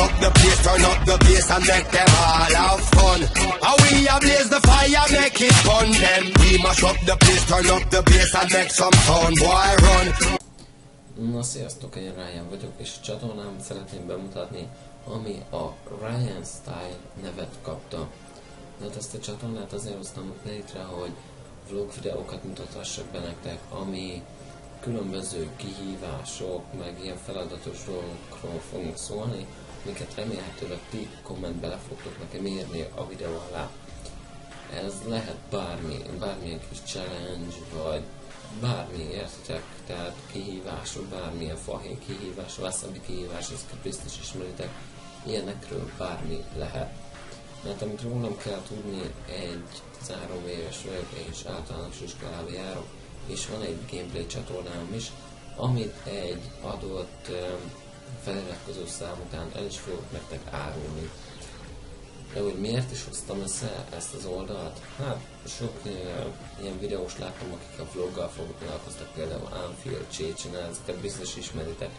up the place, turn up the bass and make them all have fun. How we blaze the fire, make it fun. Then we mash up the place, turn up the bass and make some sound, boy run. Na sziasztok, én Ryan vagyok, és a csatornámat szeretném bemutatni, ami a Ryan Style nevet kapta. Hát ezt a csatornát azért hoztam létre, hogy vlog videókat mutatássak be nektek, ami különböző kihívások, meg ilyen feladatos dolgokról fogunk szólni, amiket remélhetőleg ti kommentbe le fogtok nekem írni a videó alá. Ez lehet bármilyen kis challenge, vagy bármi, értitek? Tehát kihívások, bármilyen fahéj kihívás, wasabi kihívás, ezeket biztos ismeritek, ilyenekről bármi lehet. Mert amit rólam kell tudni, egy 13 éves vagyok, és általános iskolába járok, és van egy gameplay csatornám is, amit egy adott feliratkozó szám után el is fogok nektek árulni. De hogy miért is hoztam össze ezt az oldalt? Hát sok ilyen videós láttam, akik a vloggal foglalkoztak, például Anfield, Csécsina, ezeket biztos ismeritek.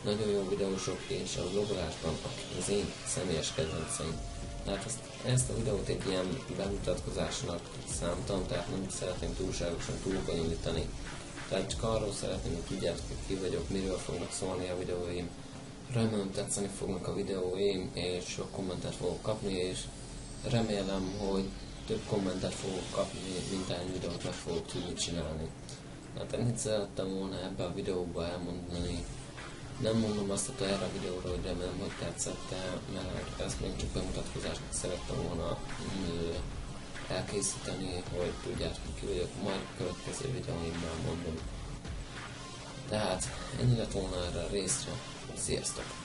Nagyon jó videósok, és a vlogolásban, akik az én személyes kedvenceim. Tehát ezt a videót egy ilyen bemutatkozásnak szántam, tehát nem szeretném túlságosan túlbonyolítani. Tehát csak arról szeretném, hogy tudjátok, hogy ki vagyok, miről fognak szólni a videóim. Remélem tetszeni fognak a videóim, és sok kommentet fogok kapni, és remélem, hogy több kommentet fogok kapni, mint ennyi videót meg fogok tudni csinálni. Hát ennyit szerettem volna ebbe a videóba elmondani. Nem mondom azt erre a videóra, hogy remélem, hogy tetszett, mert ezt még csak bemutatkozásnak szerettem volna elkészíteni, hogy tudjátok, ki vagyok, majd a következő videóimban mondom. Tehát ennyi lett volna erre a részre. Sziasztok!